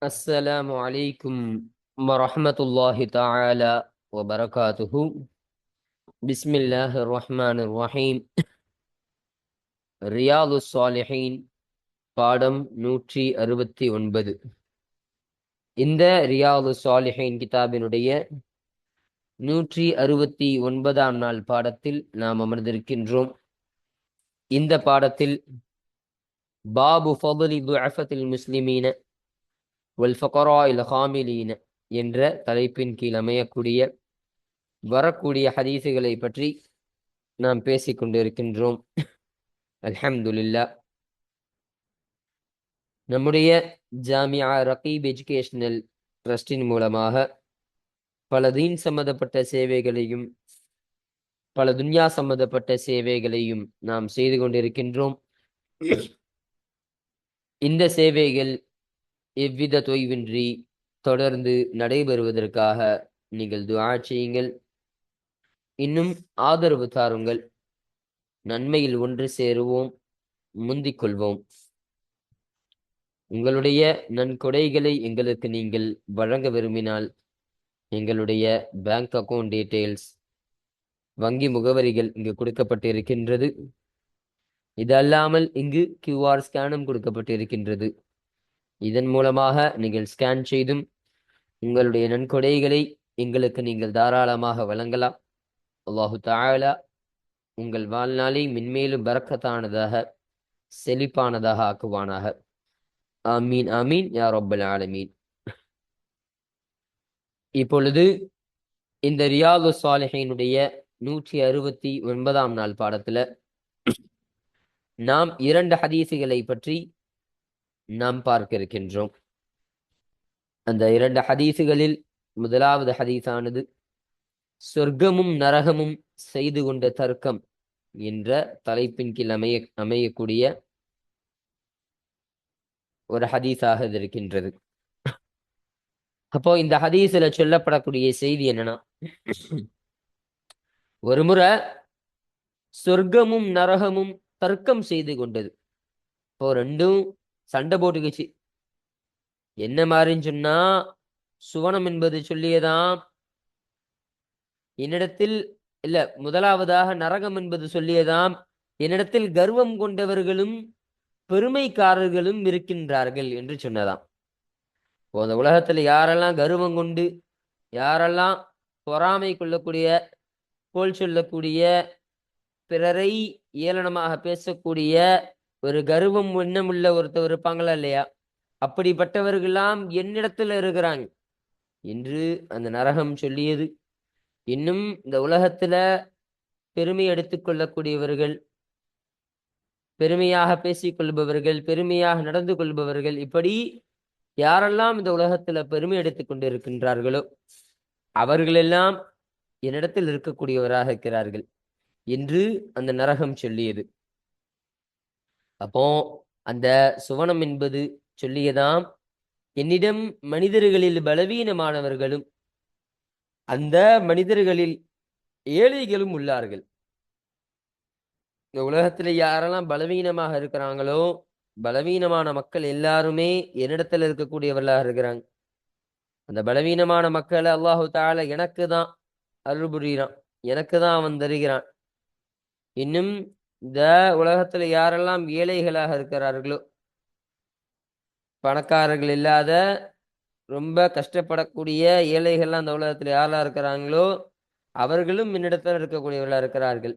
السلام عليكم ورحمة الله تعالى وبركاته. بسم الله الرحمن الرحيم. ரியாது சாலிஹீன் பாடம் 169. இந்த ரியாது சாலிஹீன் கிதாபினுடைய 169ஆம் நாள் பாடத்தில் நாம் அமர்ந்திருக்கின்றோம். இந்த பாடத்தில் பாபு ஃபضل ضعفة المسلمين والفقراء الخاملين என்ற தலைப்பின் கீழ் அமையக்கூடிய வரக்கூடிய ஹதீசுகளை பற்றி நாம் பேசிக்கொண்டிருக்கின்றோம். அல்ஹம்துலில்லாஹ். நம்முடைய ஜாமியா ரகீப் எஜுகேஷனல் ட்ரஸ்டின் மூலமாக பல தீன் சம்பந்தப்பட்ட சேவைகளையும் பல துன்யா சம்பந்தப்பட்ட சேவைகளையும் நாம் செய்து கொண்டிருக்கின்றோம். இந்த சேவைகள் எவ்வித தொய்வின்றி தொடர்ந்து நடைபெறுவதற்காக நீங்கள் துஆ செய்யுங்கள். இன்னும் ஆதரவு தாருங்கள். நன்மையில் ஒன்று சேருவோம், முந்திக் கொள்வோம். உங்களுடைய நன்கொடைகளை எங்களுக்கு நீங்கள் வழங்க விரும்பினால் எங்களுடைய பேங்க் அக்கவுண்ட் டீட்டெயில்ஸ், வங்கி முகவரிகள் இங்கு கொடுக்கப்பட்டு இருக்கின்றது. இது அல்லாமல் இங்கு QR ஸ்கேனும் கொடுக்கப்பட்டு இருக்கின்றது. இதன் மூலமாக நீங்கள் ஸ்கேன் செய்தும் உங்களுடைய நன்கொடைகளை எங்களுக்கு நீங்கள் தாராளமாக வழங்கலாம். அல்லாஹு தஆலா உங்கள் வாழ்நாளை மென்மேலும் பரக்கத்தானதாக செழிப்பானதாக ஆக்குவானாக. ஆமீன் ஆமீன் யா ரப்பல் ஆலமீன். இப்பொழுது இந்த ரியாது சாலிஹீனுடைய 169ஆம் நாள் பாடத்துல நாம் 2 ஹதீசுகளை பற்றி நாம் பார்க்க இருக்கின்றோம். அந்த 2 ஹதீசுகளில் முதலாவது ஹதீஸானது சொர்க்கமும் நரகமும் செய்து கொண்ட தர்க்கம் என்ற தலைப்பின் கீழ் அமையக்கூடிய ஒரு ஹதீஸாக இருக்கின்றது. அப்போ இந்த ஹதீஸ்ல சொல்லப்படக்கூடிய செய்தி என்னன்னா, ஒரு முறை சொர்க்கமும் நரகமும் தர்க்கம் செய்து கொண்டது. இப்போ ரெண்டும் சண்டை போட்டுக்குச்சு. என்ன மாதிரின்னு சொன்னா, சுவனம் என்பது சொல்லியதாம் என்னிடத்தில் இல்ல, முதலாவதாக நரகம் என்பது சொல்லியதாம் என்னிடத்தில் கர்வம் கொண்டவர்களும் பெருமைக்காரர்களும் இருக்கின்றார்கள் என்று சொன்னதாம். அந்த உலகத்துல யாரெல்லாம் கர்வம் கொண்டு, யாரெல்லாம் பொறாமை கொள்ளக்கூடிய, கோல் சொல்லக்கூடிய, பிறரை ஏளனமாக பேசக்கூடிய ஒரு கர்வம் எண்ணமுள்ள ஒருத்தர் இருப்பாங்களா இல்லையா, அப்படிப்பட்டவர்களாம் என்னிடத்துல இருக்கிறாங்க என்று அந்த நரகம் சொல்லியது. இன்னும் இந்த உலகத்துல பெருமை எடுத்துக்கொள்ளக்கூடியவர்கள், பெருமையாக பேசிக்கொள்பவர்கள், பெருமையாக நடந்து கொள்பவர்கள், இப்படி யாரெல்லாம் இந்த உலகத்துல பெருமை எடுத்துக் கொண்டிருக்கின்றார்களோ அவர்களெல்லாம் என்னிடத்தில் இருக்கக்கூடியவராக இருக்கிறார்கள் என்று அந்த நரகம் சொல்லியது. அப்போ அந்த சுவனம் என்பது சொல்லியதாம், என்னிடம் மனிதர்களில் பலவீனமானவர்களும் அந்த மனிதர்களில் ஏழைகளும் உள்ளார்கள். இந்த உலகத்துல யாரெல்லாம் பலவீனமாக இருக்கிறாங்களோ, பலவீனமான மக்கள் எல்லாருமே என்னிடத்துல இருக்கக்கூடியவர்களாக இருக்கிறாங்க. அந்த பலவீனமான மக்களை அல்லாஹு தஆலா எனக்கு தான் அருள் புரிகிறான், எனக்கு தான் அவன் தருகிறான். இன்னும் இந்த உலகத்துல யாரெல்லாம் ஏழைகளாக இருக்கிறார்களோ, பணக்காரர்கள் இல்லாத ரொம்ப கஷ்டப்படக்கூடிய ஏழைகள்லாம் அந்த உலகத்துல யாரெல்லாம் இருக்கிறாங்களோ அவர்களும் என்னிடத்தில் இருக்கக்கூடியவர்களாக இருக்கிறார்கள்.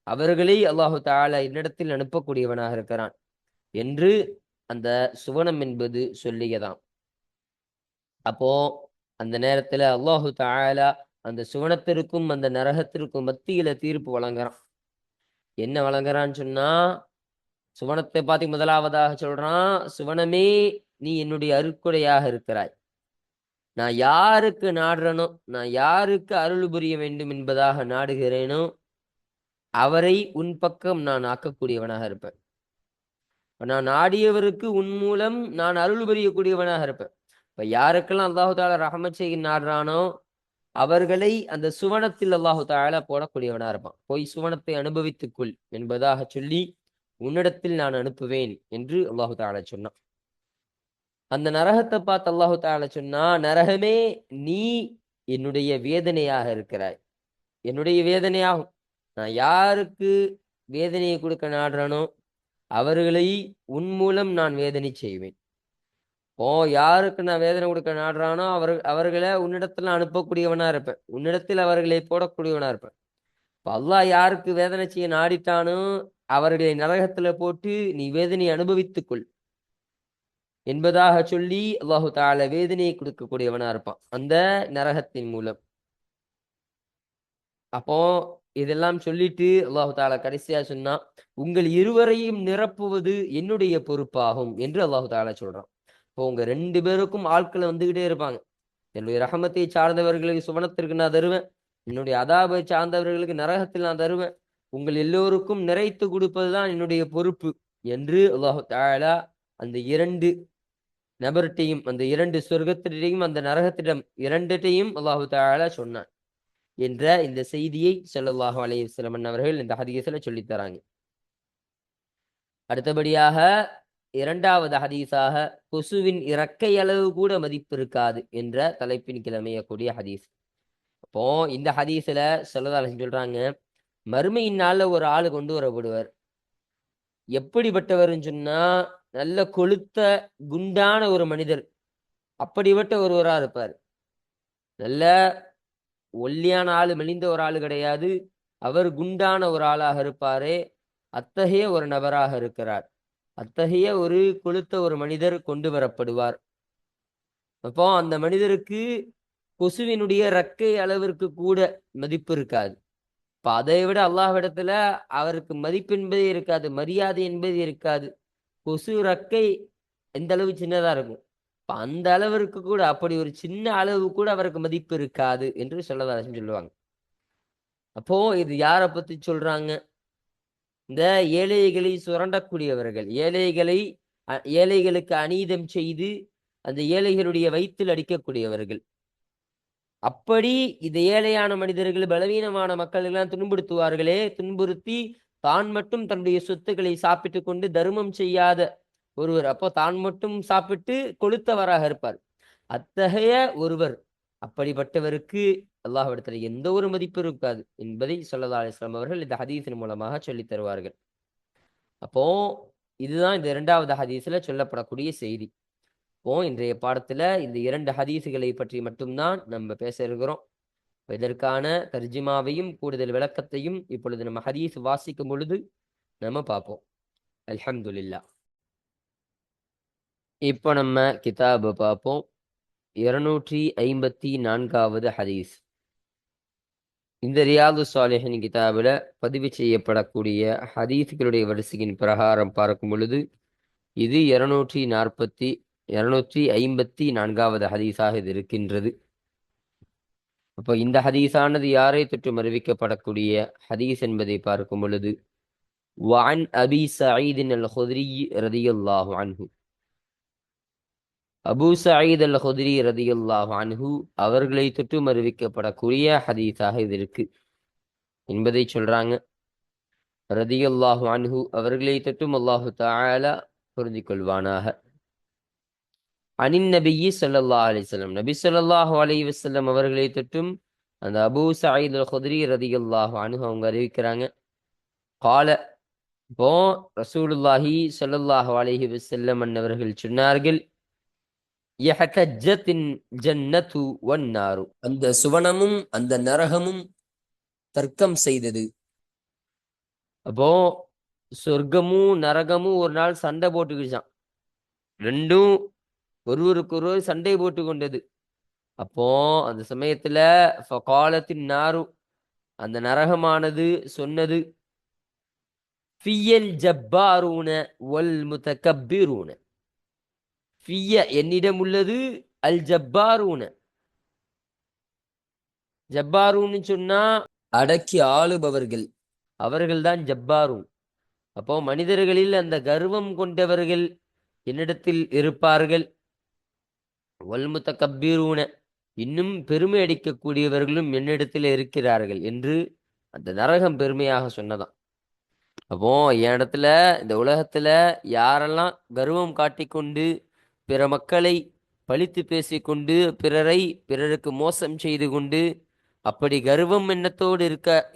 அவர்களை அல்லாஹு தஆலா என்னிடத்தில் அனுப்பக்கூடியவனாக இருக்கிறான் என்று அந்த சுவனம் என்பது சொல்லியதாம். அப்போ அந்த நேரத்துல அல்லாஹு தஆலா அந்த சுவனத்திற்கும் அந்த நரகத்திற்கும் மத்தியில தீர்ப்பு வழங்குறான். என்ன வழங்குறான்னு சொன்னா, சுவனத்தை பார்த்து முதலாவதாக சொல்றான், சுவனமே நீ என்னுடைய அருட்கொடையாக இருக்கிறாய். நான் யாருக்கு நாடுறனோ, நான் யாருக்கு அருள் புரிய வேண்டும் என்பதாக நாடுகிறேனோ அவரை உன் பக்கம் நான் ஆக்கக்கூடியவனாக இருப்பேன். நான் நாடியவருக்கு உன் மூலம் நான் அருள் புரியக்கூடியவனாக இருப்பேன். இப்ப யாருக்கெல்லாம் அல்லாஹு தஆலா ரஹமத் செய்ய நாடுறானோ அவர்களை அந்த சுவனத்தில் அல்லாஹு தஆலா போடக்கூடியவனா இருப்பான். போய் சுவனத்தை அனுபவித்துக்கொள் என்பதாக சொல்லி உன்னிடத்தில் நான் அனுப்புவேன் என்று அல்லாஹு தஆலா சொன்னான். அந்த நரகத்தை பார்த்து அல்லாஹு தாலா சொன்னா, நரகமே நீ என்னுடைய வேதனையாக இருக்கிறாய், என்னுடைய வேதனையாகும். நான் யாருக்கு வேதனையை கொடுக்க நாடுறானோ அவர்களை உன் மூலம் நான் வேதனை செய்வேன். யாருக்கு நான் வேதனை கொடுக்க நாடுறானோ அவர்களை உன்னிடத்துல அனுப்பக்கூடியவனா இருப்பேன், உன்னிடத்தில் அவர்களை போடக்கூடியவனா இருப்பேன். இப்போ அல்லாஹ் யாருக்கு வேதனை செய்ய நாடிட்டானோ அவர்களை நரகத்துல போட்டு நீ வேதனை அனுபவித்துக்கொள் என்பதாக சொல்லி அல்லாஹு தால வேதனையை கொடுக்கக்கூடியவனா இருப்பான் அந்த நரகத்தின் மூலம். அப்போ இதெல்லாம் சொல்லிட்டு அல்லாஹு தாலா கடைசியா சொன்னா, உங்கள் இருவரையும் நிரப்புவது என்னுடைய பொறுப்பாகும் என்று அல்லாஹு தாலா சொல்றான். இப்போ உங்க 2 பேருக்கும் ஆட்களை வந்துகிட்டே இருப்பாங்க. என்னுடைய ரஹமத்தை சார்ந்தவர்களுக்கு சுவனத்திற்கு நான் தருவேன், என்னுடைய அதாபை சார்ந்தவர்களுக்கு நரகத்தில் நான் தருவேன், உங்கள் எல்லோருக்கும் நிறைத்து கொடுப்பதுதான் என்னுடைய பொறுப்பு என்று அல்லாஹு தாலா அந்த 2 நபர்கிட்டையும், அந்த 2 சொர்க்கத்திடையும் அந்த நரகத்திடம் 2டையும் அல்லாஹு தாலா சொன்னான் என்ற இந்த செய்தியை ஸல்லல்லாஹு அலைஹி வஸல்லம் அவர்கள் இந்த ஹதீஸ்ல சொல்லித் தராங்க. அடுத்தபடியாக 2வது ஹதீஸாக கொசுவின் இறக்கை அளவு கூட மதிப்பு இருக்காது என்ற தலைப்பின் கிழமையக்கூடிய ஹதீஸ். அப்போ இந்த ஹதீஸ்ல ஸல்லல்லாஹு அலைஹி சொல்றாங்க, மறுமையின் நாள்ல ஒரு ஆள் கொண்டு வரப்படுவார். எப்படிப்பட்டவர்னு சொன்னா, நல்ல கொழுத்த குண்டான ஒரு மனிதர், அப்படிப்பட்ட ஒருவரா இருப்பார். நல்ல ஒல்லியான ஆளு, மெலிந்த ஒரு ஆளு கிடையாது, அவர் குண்டான ஒரு ஆளாக இருப்பாரே, அத்தகைய ஒரு நபராக இருக்கிறார். அத்தகைய ஒரு கொழுத்த ஒரு மனிதர் கொண்டு வரப்படுவார். அப்போ அந்த மனிதருக்கு கொசுவினுடைய ரக்கை அளவிற்கு கூட மதிப்பு இருக்காது. இப்ப அதை விட அல்லாஹ்விடத்துல அவருக்கு மதிப்பு என்பதே இருக்காது, மரியாதை என்பது இருக்காது. கொசு ரக்கை எந்த அளவு சின்னதா இருக்கும், இப்ப அந்த அளவிற்கு கூட, அப்படி ஒரு சின்ன அளவு கூட அவருக்கு மதிப்பு இருக்காது என்று சொல்லுவாங்க. அப்போ இது யாரை பத்தி சொல்றாங்க? இந்த ஏழைகளை சுரண்டக்கூடியவர்கள், ஏழைகளுக்கு அநீதம் செய்து அந்த ஏழைகளுடைய வயிற்றில் அடிக்கக்கூடியவர்கள். அப்படி இந்த ஏழையான மனிதர்கள், பலவீனமான மக்கள் எல்லாம் துன்புறுத்துவார்களே, துன்புறுத்தி தான் மட்டும் தன்னுடைய சொத்துக்களை சாப்பிட்டு கொண்டு தர்மம் செய்யாத ஒருவர், அப்போ தான் மட்டும் சாப்பிட்டு கொளுத்தவராக இருப்பார். அத்தகைய ஒருவர், அப்படிப்பட்டவருக்கு அல்லாஹ்விடத்தில் எந்த ஒரு மதிப்பு இருக்காது என்பதை ஸல்லல்லாஹு அலைஹி வஸல்லம் அவர்கள் இந்த ஹதீஸின் மூலமாக சொல்லித் தருவார்கள். அப்போ இதுதான் இந்த 2வது ஹதீஸ்ல சொல்லப்படக்கூடிய செய்தி. இப்போ இன்றைய பாடத்துல இந்த 2 ஹதீஸுகளை பற்றி மட்டும்தான் நம்ம பேச இருக்கிறோம். இதற்கான தர்ஜிமாவையும் கூடுதல் விளக்கத்தையும் இப்பொழுது நம்ம ஹதீஸ் வாசிக்கும் பொழுது நம்ம பார்ப்போம். அல்ஹம்துலில்லாஹ். இப்போ நம்ம கிதாபை பார்ப்போம். 254வது ஹதீஸ். இந்த ரியாது ஸாலிஹின் கிதாபில் பதிவு செய்யப்படக்கூடிய ஹதீஸ்களுடைய வரிசையின் பிரகாரம் பார்க்கும் பொழுது இது 254வது ஹதீஸாக இது இருக்கின்றது. அப்போ இந்த ஹதீஸானது யாரை தொற்றும் அறிவிக்கப்படக்கூடிய ஹதீஸ் என்பதை பார்க்கும் பொழுது, وعن أبي سعيد الخدري رضي الله عنه, அபூ சயீத் அல் குத்ரி ரதியல்லாஹு அன்ஹு அவர்களை தொற்றும் அறிவிக்கப்படக்கூடிய ஹதீஸாக இது இருக்கு என்பதை சொல்றாங்க. ரதியல்லாஹு அன்ஹு அவர்களை தொற்றும் அல்லாஹு தஆலா பொருந்திக் கொள்வானாக. அனின் நபியி ஸல்லல்லாஹு அலைஹி வஸல்லம், நபி ஸல்லல்லாஹு அலைஹி வஸல்லம் அவர்களை தொற்றும் அந்த அபூ சயீத் அல் குத்ரி ரதியல்லாஹு அன்ஹு அவங்க அறிவிக்கிறாங்க. கால, இப்போ ரசூலுல்லாஹி ஸல்லல்லாஹு அலைஹி வஸல்லம் அவர்கள் சொன்னார்கள், யஹ்தஜ்ஜத்தின் ஜன்னத்து வன்னாரு, அந்த சுவனமும் அந்த நரகமும் தர்க்கம் செய்தது. அப்போ சொர்க்கமும் நரகமும் ஒரு நாள் சண்டை போட்டுக்கிச்சான். ரெண்டும் ஒருவருக்கொருவர் சண்டை போட்டு கொண்டது. அப்போ அந்த சமயத்துல ஃபகாலத்தின் நாரு, அந்த நரகமானது சொன்னது, ஃபியல் ஜப்பாரூன வல் முதகப்பிரூன, ஃபிய என்னிடம் உள்ளது, அல் ஜப்பாரூன, ஜப்பாரூன்னு சொன்னா அடக்கி ஆளுபவர்கள், அவர்கள்தான் ஜப்பாரூன். அப்போ மனிதர்களில் அந்த கர்வம் கொண்டவர்கள் என்னிடத்தில் இருப்பார்கள். வல் முதகப்பிரூன, இன்னும் பெருமை அடிக்கக்கூடியவர்களும் என்னிடத்தில் இருக்கிறார்கள் என்று அந்த நரகம் பெருமையாக சொன்னதாம். அப்போ என் இடத்துல இந்த உலகத்துல யாரெல்லாம் கர்வம் காட்டிக்கொண்டு பிற மக்களை பழித்து பேசிக்கொண்டு பிறருக்கு மோசம் செய்து கொண்டு அப்படி கர்வம் எண்ணத்தோடு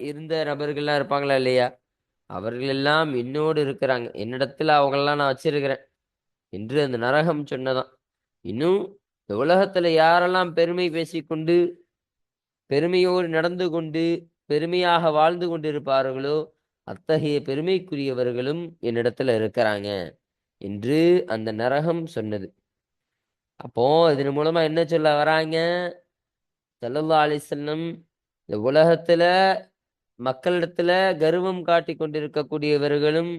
இருந்த நபர்கள்லாம் இருப்பாங்களா இல்லையா, அவர்கள் எல்லாம் என்னோடு இருக்கிறாங்க, என்னிடத்துல அவங்களெல்லாம் நான் வச்சிருக்கிறேன் என்று அந்த நரகம் சொன்னதான். இன்னும் இந்த உலகத்துல யாரெல்லாம் பெருமை பேசிக்கொண்டு பெருமையோடு நடந்து கொண்டு பெருமையாக வாழ்ந்து கொண்டிருப்பார்களோ அத்தகைய பெருமைக்குரியவர்களும் என்னிடத்துல இருக்கிறாங்க என்று அந்த நரகம் சொன்னது. அப்போ இதன் மூலமா என்ன சொல்ல வராங்க? ஸல்லல்லாஹு அலைஹி வஸல்லம் இந்த உலகத்துல மக்களிடத்துல கர்வம் காட்டி கொண்டிருக்கக்கூடியவர்களும்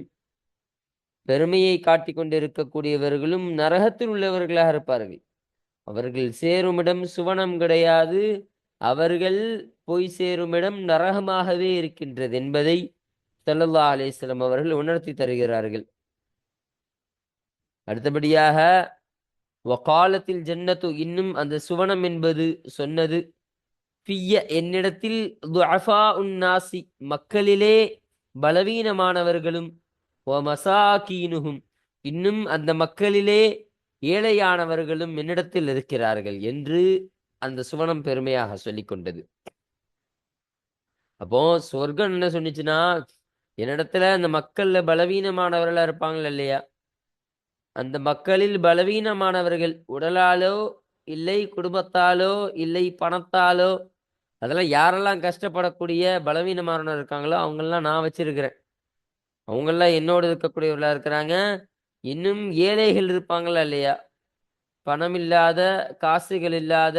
பெருமையை காட்டி கொண்டிருக்கக்கூடியவர்களும் நரகத்தில் உள்ளவர்களாக இருப்பார்கள். அவர்கள் சேருமிடம் சுவனம் கிடையாது, அவர்கள் போய் சேருமிடம் நரகமாகவே இருக்கின்றது என்பதை ஸல்லல்லாஹு அலைஹி வஸல்லம் அவர்கள் உணர்த்தி தருகிறார்கள். அடுத்தபடியாக வகாலத்தில் ஜன்னத்து, இன்னும் அந்த சுவனம் என்பது சொன்னது ஃபிய்ய என்னிடத்தில் துஅஃபா உன்னாசி மக்களிலே பலவீனமானவர்களும் வ மசாகீனுஹும் இன்னும் அந்த மக்களிலே ஏழையானவர்களும் என்னிடத்தில் இருக்கிறார்கள் என்று அந்த சுவனம் பெருமையாக சொல்லிக் கொண்டது. அப்போ சொர்க்கம் என்ன சொன்னிச்சுன்னா, என்னிடத்துல அந்த மக்கள்ல பலவீனமானவர்களா இருப்பாங்களா இல்லையா, அந்த மக்களில் பலவீனமானவர்கள் உடலாலோ இல்லை குடும்பத்தாலோ இல்லை பணத்தாலோ, அதெல்லாம் யாரெல்லாம் கஷ்டப்படக்கூடிய பலவீனமானவர் இருக்காங்களோ அவங்களெல்லாம் நான் வச்சிருக்கிறேன், அவங்கெல்லாம் என்னோடு இருக்கக்கூடியவர்களா இருக்கிறாங்க. இன்னும் ஏழைகள் இருப்பாங்களா இல்லையா, பணம் இல்லாத காசுகள் இல்லாத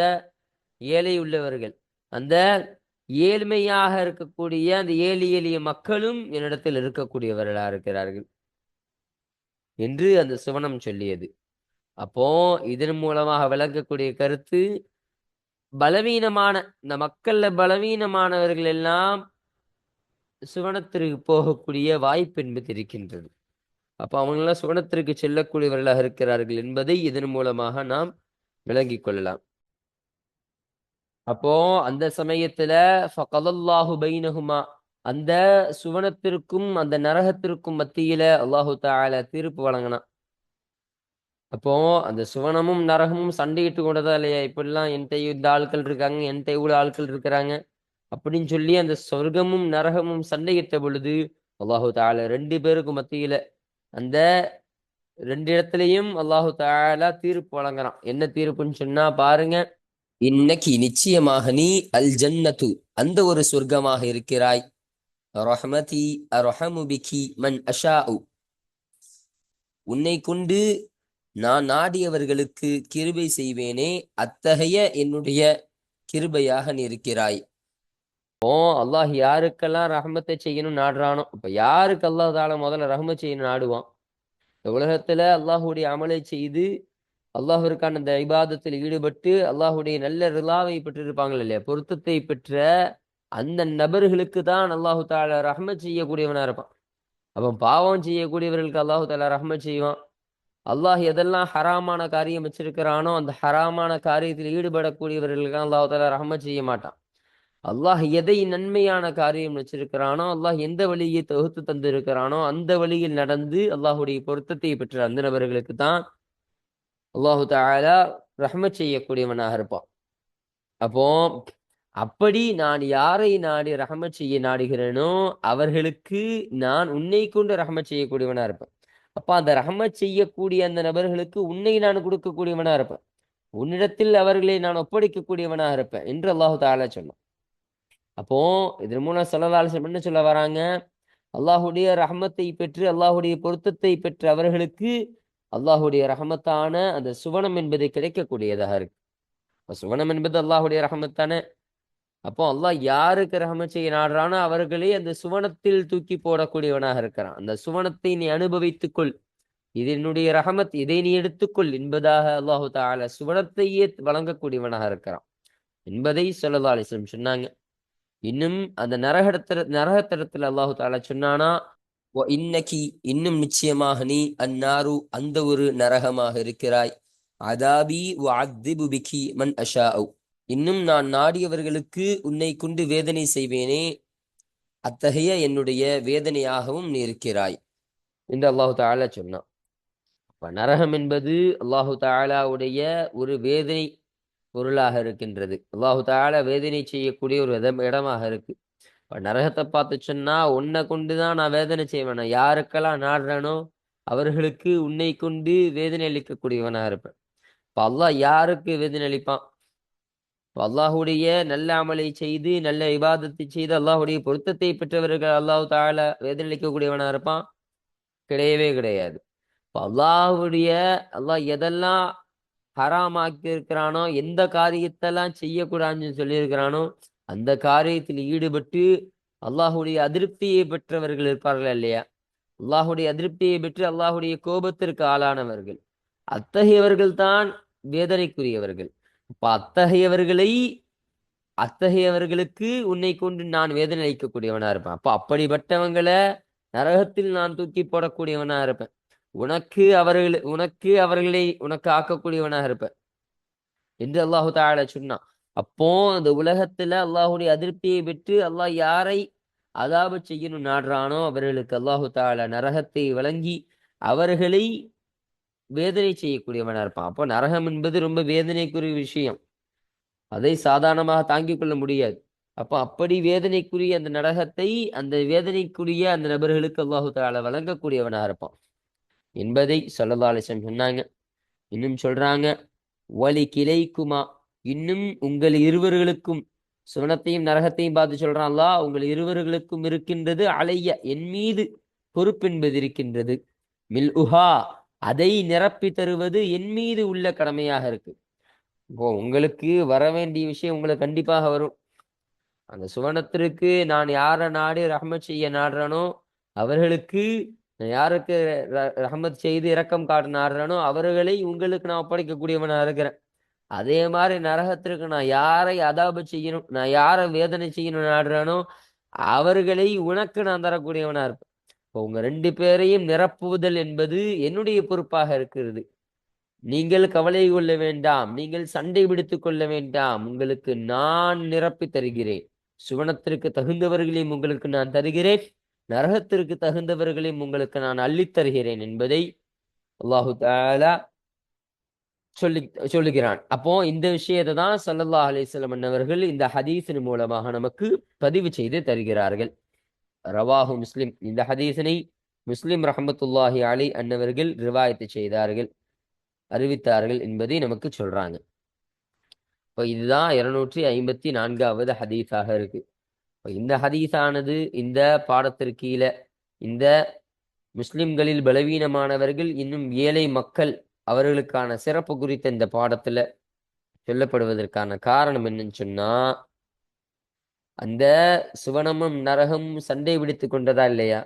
ஏழை உள்ளவர்கள், அந்த ஏழ்மையாக இருக்கக்கூடிய அந்த ஏழை எளிய மக்களும் என்னிடத்தில் இருக்கக்கூடியவர்களா இருக்கிறார்கள் என்று அந்த சுவனம் சொல்லியது. அப்போ இதன் மூலமாக விளங்கக்கூடிய கருத்து, பலவீனமான இந்த மக்கள்ல பலவீனமானவர்கள் எல்லாம் சுவனத்திற்கு போகக்கூடிய வாய்ப்பு என்பது இருக்கின்றது. அப்ப அவங்கெல்லாம் சுவனத்திற்கு செல்லக்கூடியவர்களாக இருக்கிறார்கள் என்பதை இதன் மூலமாக நாம் விளங்கிக் கொள்ளலாம். அப்போ அந்த சமயத்துல ஃபகதல்லாஹு பைனஹுமா, அந்த சுவனத்திற்கும் அந்த நரகத்திற்கும் மத்தியில அல்லாஹு தஆலா தீர்ப்பு வழங்கினான். அப்போ அந்த சுவனமும் நரகமும் சண்டையிட்டு கொண்டதா இல்லையா, இப்படிலாம் என்கிட்ட இந்த ஆட்கள் இருக்காங்க, என்கிட்ட இவ்வளவு ஆட்கள் இருக்கிறாங்க அப்படின்னு சொல்லி அந்த சொர்க்கமும் நரகமும் சண்டையிட்ட பொழுது அல்லாஹு தஆலா ரெண்டு பேருக்கும் மத்தியில அந்த ரெண்டு இடத்துலயும் அல்லாஹு தஆலா தீர்ப்பு வழங்குறான். என்ன தீர்ப்புன்னு சொன்னா பாருங்க, இன்னைக்கு நிச்சயமாக நீ அல் ஜன்னத்து அந்த ஒரு சொர்க்கமாக இருக்கிறாய், ரஹ்மதி அரஹமு பிகி மன் அஷாஉ உன்னை கொண்டு நான் நாடியவர்களுக்கு கிருபை செய்வேனே, அத்தகைய என்னுடைய கிருபையாக நீ இருக்கிறாய். அல்லாஹ் யாருக்கெல்லாம் ரஹ்மத்தை செய்யணும் நாடுறானோ, இப்ப யாருக்கு அல்லாஹ் தால முதல்ல ரஹ்மத் செய்யணும் நாடுவான், இந்த உலகத்துல அல்லாஹுடைய அமலை செய்து அல்லாஹிற்கான அந்த இபாதத்தில் ஈடுபட்டு அல்லாஹுடைய நல்ல ரிலாவை பெற்றிருப்பாங்க இல்லையா, பொருத்தத்தை பெற்ற அந்த நபர்களுக்கு தான் அல்லாஹு தாலா ரஹ்மத் செய்யக்கூடியவனா இருப்பான். அவன் பாவம் செய்யக்கூடியவர்களுக்கு அல்லாஹு தாலா ரஹ்மத் செய்வான். அல்லாஹ் எதெல்லாம் ஹராமான காரியம் வச்சிருக்கிறானோ அந்த ஹராமான காரியத்தில் ஈடுபடக்கூடியவர்களுக்கு அல்லாஹு தாலா ரஹ்மத் செய்ய மாட்டான். அல்லாஹ் எதை நன்மையான காரியம் வச்சிருக்கிறானோ, அல்லாஹ் எந்த வழியை தொகுத்து தந்திருக்கிறானோ அந்த வழியில் நடந்து அல்லாஹுடைய பொருத்தத்தை பெற்ற அந்த நபர்களுக்கு தான் அல்லாஹு தஆலா ரஹ்மத் செய்யக்கூடியவனாக இருப்பான். அப்போ அப்படி நான் யாரை நாடி ரஹ்மத் செய்ய நாடுகிறேனோ அவர்களுக்கு நான் உன்னை கொண்டு ரஹ்மத் செய்யக்கூடியவனா இருப்பேன். அப்ப அந்த ரஹ்மத் செய்யக்கூடிய அந்த நபர்களுக்கு உன்னை நான் கொடுக்கக்கூடியவனா இருப்பேன், உன்னிடத்தில் அவர்களை நான் ஒப்படைக்கக்கூடியவனாக இருப்பேன் என்று அல்லாஹு தஆலா சொன்னான். அப்போ இதன் மூலம் ஸல்லல்லாஹு அலைஹி வஸல்லம் என்ன சொல்ல வராங்க, அல்லாஹுடைய ரஹ்மத்தை பெற்று அல்லாஹுடைய பொருத்தத்தை பெற்ற அவர்களுக்கு அல்லாஹுடைய ரஹமத்தான அந்த சுவனம் என்பது கிடைக்கக்கூடியதாக இருக்கு. சுவனம் என்பது அல்லாஹுடைய ரஹமத்தானே. அப்போ அல்லாஹ் யாருக்கு ரஹமத் செய்ய நாடுறானோ அவர்களே அந்த சுவனத்தில் தூக்கி போடக்கூடியவனாக இருக்கிறான். அந்த சுவனத்தை நீ அனுபவித்துக்கொள், இது என்னுடைய ரஹமத், இதை நீ எடுத்துக்கொள் என்பதாக அல்லாஹு தஆலா சுவனத்தையே வழங்கக்கூடியவனாக இருக்கிறான் என்பதை ஸல்லல்லாஹு அலைஹி வஸல்லம் சொன்னாங்க. இன்னும் அந்த நரகத்திடத்துல அல்லாஹு தஆலா சொன்னானா, இன்னைக்கு இன்னும் நிச்சயமாக நீ அந்நாரு அந்த ஒரு நரகமாக இருக்கிறாய், அதாபி வஅத்திபு பிகி மன் அஷாஉ இன்னும் நான் நாடியவர்களுக்கு உன்னை கொண்டு வேதனை செய்வேனே, அத்தகைய என்னுடைய வேதனையாகவும் நீ இருக்கிறாய் என்று அல்லாஹு தஆலா சொன்னான். நரகம் என்பது அல்லாஹு தாலாவுடைய ஒரு வேதனை பொருளாக இருக்கின்றது. அல்லாஹு தாலா வேதனை செய்யக்கூடிய ஒரு இடமாக இருக்கு. நரகத்தை பார்த்து சொன்னா உன்னை கொண்டுதான் நான் வேதனை செய்வேன். நான் யாருக்கெல்லாம் நாடுறேனோ அவர்களுக்கு உன்னை கொண்டு வேதனை அளிக்கக்கூடியவனா இருப்பேன். இப்ப அல்லாஹ் யாருக்கு வேதனை அளிப்பான்? அல்லாஹுடைய நல்ல அமலை செய்து நல்ல இபாதத்தை செய்து அல்லாஹுடைய பொருத்தத்தை பெற்றவர்கள் அல்லாஹு தாலா வேதனை அளிக்கக்கூடியவனா இருப்பான்? கிடையவே கிடையாது. அல்லாஹுடைய அல்லாஹ் எதெல்லாம் ஹராமாக்கி இருக்கிறானோ, எந்த காரியத்தெல்லாம் செய்யக்கூடாதுன்னு சொல்லியிருக்கிறானோ அந்த காரியத்தில் ஈடுபட்டு அல்லாஹுடைய அதிருப்தியை பெற்றவர்கள் இருப்பார்கள் இல்லையா? அல்லாஹுடைய அதிருப்தியை பெற்று அல்லாஹுடைய கோபத்திற்கு ஆளானவர்கள், அத்தகையவர்கள் தான் வேதனைக்குரியவர்கள். இப்ப அத்தகையவர்களுக்கு உன்னை கொண்டு நான் வேதனை அளிக்கக்கூடியவனா இருப்பேன். அப்ப அப்படிப்பட்டவங்களை நரகத்தில் நான் தூக்கி போடக்கூடியவனா இருப்பேன். உனக்கு ஆக்கக்கூடியவனாக இருப்பேன் என்று அல்லாஹு தாலா சொன்னான். அப்போ இந்த உலகத்துல அல்லாஹுடைய அதிருப்தியை பெற்று அல்லாஹ் யாரை அதாப செய்யணும் நாடுறானோ அவர்களுக்கு அல்லாஹு தாலா நரகத்தை வழங்கி அவர்களை வேதனை செய்யக்கூடியவனா இருப்பான். அப்போ நரகம் என்பது ரொம்ப வேதனைக்குரிய விஷயம். அதை சாதாரணமாக தாங்கிக் கொள்ள முடியாது. அப்போ அப்படி வேதனைக்குரிய அந்த நரகத்தை அந்த வேதனைக்குரிய அந்த நபர்களுக்கு அல்லாஹு தாலா வழங்கக்கூடியவனா இருப்பான் என்பதை ஸல்லல்லாஹு அலைஹி வஸல்லம் சொன்னாங்க. இன்னும் சொல்றாங்க, வலி கிளைக்குமா, இன்னும் உங்கள் இருவர்களுக்கும், சுவனத்தையும் நரகத்தையும் பார்த்து சொல்றான் அல்லாஹ், உங்கள் இருவர்களுக்கும் இருக்கின்றது அலைய, என் மீது பொறுப்பென்பது இருக்கின்றது. மில் உஹா, அதை நிரப்பி தருவது என் மீது உள்ள கடமையாக இருக்கு. இப்போ உங்களுக்கு வர வேண்டிய விஷயம் உங்களுக்கு கண்டிப்பாக வரும். அந்த சுவனத்திற்கு நான் யாரை நாடி ரஹ்மத் செய்ய நாடுறனோ அவர்களுக்கு, யாருக்கு ரஹ்மத் செய்து இரக்கம் காட்ட நாடுறனோ அவர்களை உங்களுக்கு நான் ஒப்படைக்கக்கூடியவனா இருக்கிறேன். அதே மாதிரி நரகத்திற்கு நான் யாரை அதாப செய்யணும், நான் யாரை வேதனை செய்யணும் நாடுறனோ அவர்களை உனக்கு நான் தரக்கூடியவனா இருப்பேன். இப்போ உங்க 2 பேரையும் நிரப்புவதல் என்பது என்னுடைய பொறுப்பாக இருக்கிறது. நீங்கள் கவலை கொள்ள வேண்டாம், நீங்கள் சண்டை பிடித்துக் கொள்ள வேண்டாம், உங்களுக்கு நான் நிரப்பி தருகிறேன். சுவனத்திற்கு தகுந்தவர்களையும் உங்களுக்கு நான் தருகிறேன், நரகத்திற்கு தகுந்தவர்களையும் உங்களுக்கு நான் அள்ளித் தருகிறேன் என்பதை அல்லாஹு தஆலா சொல்லுகிறான். அப்போ இந்த விஷயத்தை தான் ஸல்லல்லாஹு அலைஹி வஸல்லம் அவர்கள் இந்த ஹதீஸின் மூலமாக நமக்கு பதிவு செய்து தருகிறார்கள். ரவாஹு முஸ்லிம், இந்த ஹதீஸினை முஸ்லிம் ரஹ்மத்துல்லாஹி அலைஹி அன்னவர்கள் ரிவாயத்து செய்தார்கள், அறிவித்தார்கள் என்பதை நமக்கு சொல்றாங்க. இப்போ இதுதான் 254வது ஹதீஸாக இருக்கு. இந்த ஹதீஸானது இந்த பாடத்திற்கு கீழே இந்த முஸ்லிம்களில் பலவீனமானவர்கள் இன்னும் ஏழை மக்கள் அவர்களுக்கான சிறப்பு குறித்த இந்த பாடத்துல சொல்லப்படுவதற்கான காரணம் என்னன்னு சொன்னா, அந்த சுவனமும் நரகமும் சண்டை பிடித்து கொண்டதா இல்லையா?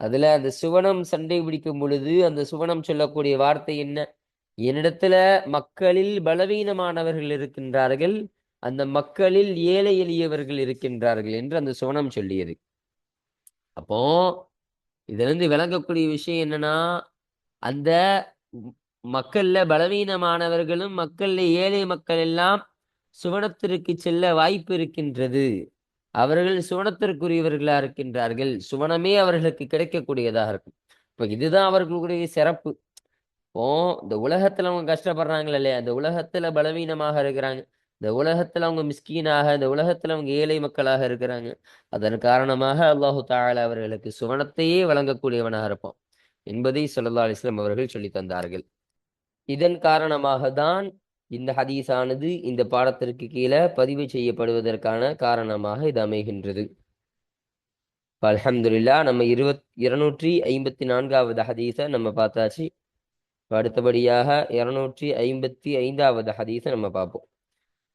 அதுல அந்த சுவனம் சண்டை பிடிக்கும் பொழுது அந்த சுவனம் சொல்லக்கூடிய வார்த்தை என்ன? என்னிடத்துல மக்களில் பலவீனமானவர்கள் இருக்கின்றார்கள், அந்த மக்களில் ஏழை எளியவர்கள் இருக்கின்றார்கள் என்று அந்த சுவனம் சொல்லியது. அப்போ இதுல இருந்து விளங்கக்கூடிய விஷயம் என்னன்னா, அந்த மக்கள்ல பலவீனமானவர்களும் மக்கள்ல ஏழை மக்கள் எல்லாம் சுவனத்திற்கு செல்ல வாய்ப்பு இருக்கின்றது. அவர்கள் சுவனத்திற்குரியவர்களா இருக்கின்றார்கள், சுவனமே அவர்களுக்கு கிடைக்கக்கூடியதாக இருக்கும். இப்ப இதுதான் அவர்களுடைய சிறப்பு. இப்போ இந்த உலகத்துல அவங்க கஷ்டப்படுறாங்களா இல்லையா, இந்த உலகத்துல பலவீனமாக இருக்கிறாங்க, இந்த உலகத்துல அவங்க மிஸ்கீனாக, இந்த உலகத்துல அவங்க ஏழை மக்களாக இருக்கிறாங்க. அதன் காரணமாக அல்லாஹு தஆலா அவர்களுக்கு சுவனத்தையே வழங்கக்கூடியவனாக இருப்பான் என்பதை ஸல்லல்லாஹு அலைஹி வஸல்லம் அவர்கள் சொல்லி தந்தார்கள். இதன் காரணமாக தான் இந்த ஹதீஸானது இந்த பாடத்திற்கு கீழே பதிவு செய்யப்படுவதற்கான காரணமாக இது அமைகின்றது. அல்ஹம்துலில்லாஹ், நம்ம 254வது ஹதீஸை நம்ம பார்த்தாச்சு. அடுத்தபடியாக 255வது ஹதீஸை நம்ம பார்ப்போம்.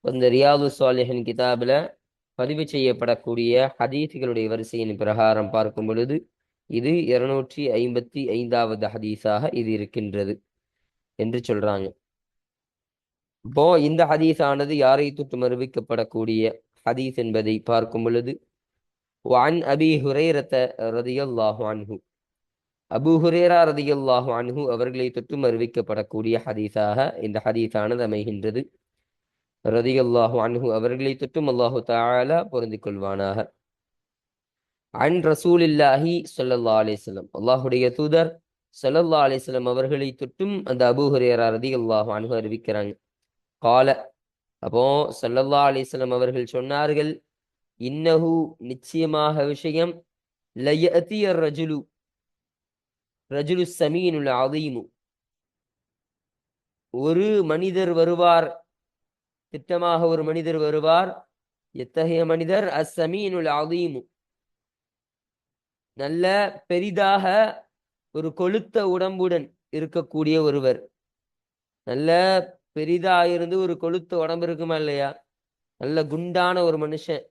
இந்த ரியாது ஸாலிஹின் கிதாபில் பதிவு செய்யப்படக்கூடிய ஹதீஸ்களுடைய வரிசையின் பிரகாரம் பார்க்கும் பொழுது இது 255வது ஹதீஸாக இது இருக்கின்றது என்று சொல்றாங்க. இப்போ இந்த ஹதீஸானது யாரை தொட்டு அறிவிக்கப்படக்கூடிய ஹதீஸ் என்பதை பார்க்கும் பொழுது, வஅன் அபீ ஹுரைரத ரலியல்லாஹு அன்ஹு, அபூ ஹுரைரா ரலியல்லாஹு அன்ஹு அவர்களை தொட்டும் அறிவிக்கப்படக்கூடிய ஹதீஸாக இந்த ஹதீஸானது அமைகின்றது. ரலியல்லாஹு அன்ஹு அவர்களை தொட்டும் அல்லாஹு தஆலா பொருந்திக் கொள்வானாக. அன் ரசூலில்லாஹி ஸல்லல்லாஹு அலைஹி வஸல்லம், அல்லாஹ்வுடைய தூதர் ஸல்லல்லாஹு அலைஹி வஸல்லம் அவர்களை தொட்டும் அந்த அபூ ஹுரைரா ரலியல்லாஹு அன்ஹு அறிவிக்கிறாங்க. கால, அப்போ ஸல்லல்லாஹு அலைஹி வஸல்லம் அவர்கள் சொன்னார்கள், இன்னஹு நிச்சயமாக விஷயம், லயஅதிய ரஜுலு ரஜுலு ஸமீனுல் அதீமு, ஒரு மனிதர் வருவார், திட்டமாக ஒரு மனிதர் வருவார். எத்தகைய மனிதர்? அஸ்ஸமீனுல் அதீமு, நல்ல பெரிதாக ஒரு கொழுத்த உடம்புடன் இருக்கக்கூடிய ஒருவர். நல்ல பெரிதா இருந்து ஒரு கொழுத்த உடம்பு இருக்குமா இல்லையா, நல்ல குண்டான ஒரு மனுஷன்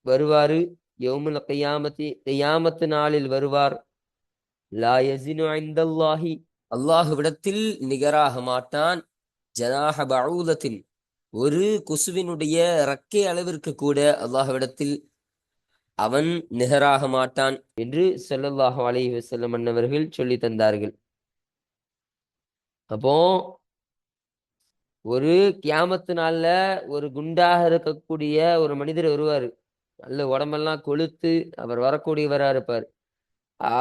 வருவாரு. யௌமுல் கியாமத்தி, கியாமத்து நாளில் வருவார். லா யஸினு இன்தல்லாஹி, அல்லாஹ்விடத்தில் நிகராக மாட்டான். ஜனாஹ பஊதத்தின், ஒரு கொசுவினுடைய ரக்கை அளவிற்கு கூட அல்லாஹ்விடத்தில் அவன் நிகராக மாட்டான் என்று ஸல்லல்லாஹு அலைஹி வஸல்லம் அன்னவர்கள் சொல்லி தந்தார்கள். அப்போ ஒரு கியாமத்து நாள்ல ஒரு குண்டாக இருக்கக்கூடிய ஒரு மனிதர் வருவாரு. நல்ல உடம்பெல்லாம் கொழுத்து அவர் வரக்கூடியவரா இருப்பார்.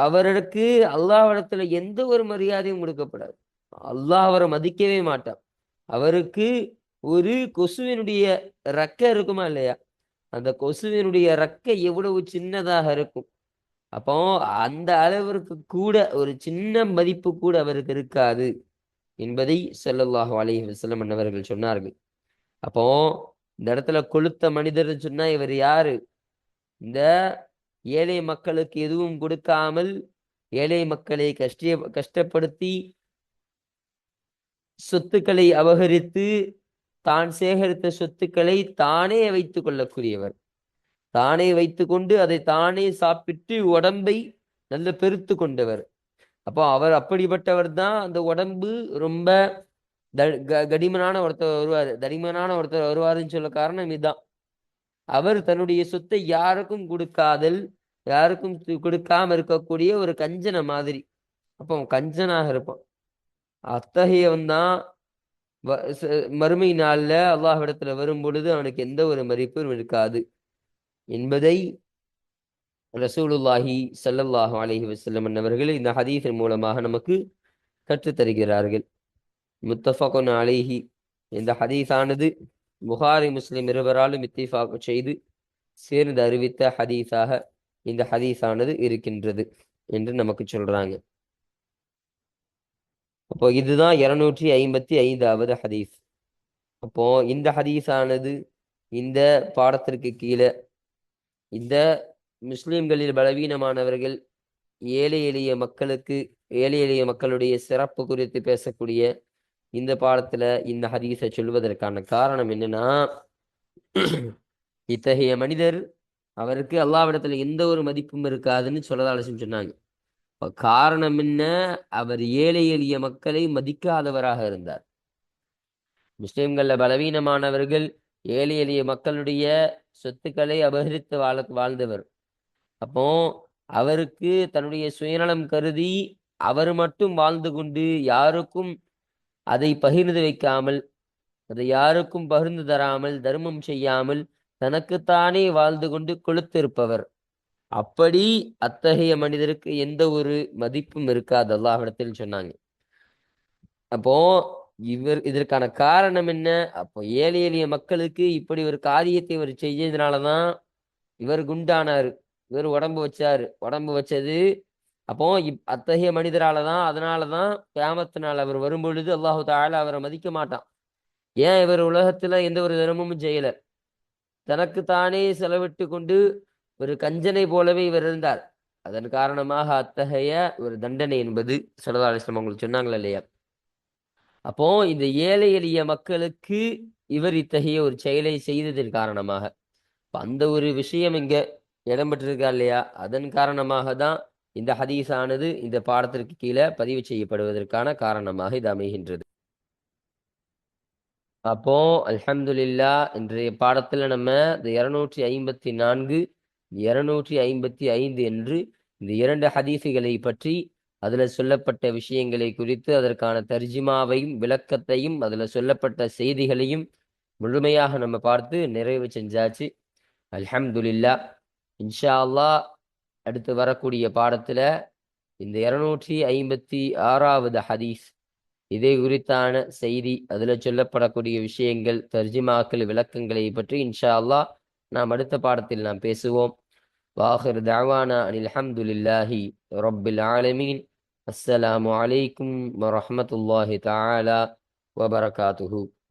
அவருக்கு அல்லாஹ்விடத்துல எந்த ஒரு மரியாதையும் கொடுக்கப்படாது. அல்லாஹ் அவரை மதிக்கவே மாட்டான். அவருக்கு ஒரு கொசுவினுடைய ரெக்கை இருக்குமா இல்லையா, அந்த கொசுவினுடைய ரெக்கை எவ்வளவு சின்னதாக இருக்கும். அப்போ அந்த அளவிற்கு கூட ஒரு சின்ன மதிப்பு கூட அவருக்கு இருக்காது என்பதை ஸல்லல்லாஹு அலைஹி வஸல்லம் அன்னவர்கள் சொன்னார்கள். அப்போ இந்த இடத்துல கொழுத்த மனிதர் சொன்னா இவர் யாரு? இந்த ஏழை மக்களுக்கு எதுவும் கொடுக்காமல், ஏழை மக்களை கஷ்டப்படுத்தி, சொத்துக்களை அபகரித்து, தான் சேகரித்த சொத்துக்களை தானே வைத்துக் கொள்ளக்கூடியவர். தானே வைத்துக்கொண்டு அதை தானே சாப்பிட்டு உடம்பை நல்ல பெருத்து கொண்டவர். அப்போ அவர் அப்படிப்பட்டவர் தான். அந்த உடம்பு ரொம்ப கடிமனான ஒருத்தர் வருவார், தடிமனான ஒருத்தர் வருவாருன்னு சொல்ல காரணம் இதுதான். அவர் தன்னுடைய சொத்தை யாருக்கும் கொடுக்காதல், யாருக்கும் கொடுக்காம இருக்கக்கூடிய ஒரு கஞ்சன மாதிரி. அப்போ கஞ்சனாக இருப்பான். அத்தகையவன் தான் மறுமை நாள்ல அல்லாஹ்விடத்துல வரும் பொழுது அவனுக்கு எந்த ஒரு மதிப்பும் இருக்காது என்பதை ரசூலுல்லாஹி ஸல்லல்லாஹு அலைஹி வஸல்லம் அவர்கள் இந்த ஹதீஸின் மூலமாக நமக்கு கற்றுத்தருகிறார்கள். முத்தஃபகுன் அலைஹி, இந்த ஹதீஸானது புகாரி முஸ்லிம் இருவராலும் இத்திஃபாக் செய்து சேர்ந்து அறிவித்த ஹதீஸாக இந்த ஹதீஸானது இருக்கின்றது என்று நமக்கு சொல்றாங்க. அப்போ இதுதான் 255வது ஹதீஸ். அப்போ இந்த ஹதீஸானது இந்த பாடத்திற்கு கீழே இந்த முஸ்லிம்களில் பலவீனமானவர்கள், ஏழை எளிய மக்களுக்கு, ஏழை எளிய மக்களுடைய சிறப்பு குறித்து பேசக்கூடிய இந்த பாடத்துல இந்த ஹதீஸை சொல்வதற்கான காரணம் என்னன்னா, இத்தகைய மனிதர் அவருக்கு அல்லாஹ்விடத்துல எந்த ஒரு மதிப்பும் இருக்காதுன்னு சொல்லதால சொன்னாங்க. காரணம் என்ன? அவர் ஏழை எளிய மக்களை மதிக்காதவராக இருந்தார். முஸ்லிம்கள்ல பலவீனமானவர்கள் ஏழை எளிய மக்களுடைய சொத்துக்களை அபகரித்து வாழ்ந்தவர். அப்போ அவருக்கு தன்னுடைய சுயநலம் கருதி அவர் மட்டும் வாழ்ந்து கொண்டு யாருக்கும் அதை பகிர்ந்து வைக்காமல், அதை யாருக்கும் பகிர்ந்து தராமல், தர்மம் செய்யாமல் தனக்குத்தானே வாழ்ந்து கொண்டு கொளுத்திருப்பவர். அப்படி அத்தகைய மனிதருக்கு எந்த ஒரு மதிப்பும் இருக்காது அல்லாஹ்விடத்தில் சொன்னாங்க. அப்போ இதற்கான காரணம் என்ன? அப்போ ஏழை எளிய மக்களுக்கு இப்படி ஒரு காரியத்தை இவர் செய்ததுனாலதான் இவர் குண்டானாரு, இவர் உடம்பு வச்சாரு. உடம்பு வச்சது அப்போ அத்தகைய மனிதராலதான். அதனாலதான் கியாமத்து நாள் அவர் வரும்பொழுது அல்லாஹு தஆலா அவரை மதிக்க மாட்டான். ஏன்? இவர் உலகத்துல எந்த ஒரு தர்மமும் செய்யல, தனக்கு தானே செலவிட்டு கொண்டு ஒரு கஞ்சனை போலவே இவர் இருந்தார். அதன் காரணமாக அத்தகைய ஒரு தண்டனை என்பது ஸல்லல்லாஹு அலைஹி வஸல்லம் அவங்களுக்கு சொன்னாங்களா இல்லையா? அப்போ இந்த ஏழை எளிய மக்களுக்கு இவர் இத்தகைய ஒரு செயலை செய்ததன் காரணமாக அந்த ஒரு விஷயம் இங்க இடம்பெற்றிருக்கா இல்லையா, அதன் காரணமாக தான் இந்த ஹதீஸானது இந்த பாடத்திற்கு கீழே பதிவு செய்யப்படுவதற்கான காரணமாக இது அமைகின்றது. அப்போ அல்ஹம்துலில்லா, இன்றைய பாடத்துல நம்ம இந்த 254, 255 என்று இந்த 2 ஹதீஸுகளை பற்றி, அதுல சொல்லப்பட்ட விஷயங்களை குறித்து அதற்கான தர்ஜிமாவையும் விளக்கத்தையும் அதுல சொல்லப்பட்ட செய்திகளையும் முழுமையாக நம்ம பார்த்து நிறைவு செஞ்சாச்சு. அல்ஹம்துலில்லா. இன்ஷா அல்லாஹ் அடுத்து வரக்கூடிய பாடத்துல இந்த 256வது ஹதீஸ், இதை குறித்தான செய்தி, அதில் சொல்லப்படக்கூடிய விஷயங்கள், தர்ஜிமாக்கள், விளக்கங்களை பற்றி இன்ஷா அல்லாஹ் நாம் அடுத்த பாடத்தில் நாம் பேசுவோம். வாஹிர் தஅவானா அனில் ஹம்துலில்லாஹி ரப்பில் ஆலமீன். அஸ்ஸலாமு அலைக்கும் வரஹ்மத்துல்லாஹி தஆலா வபரகாத்துஹு.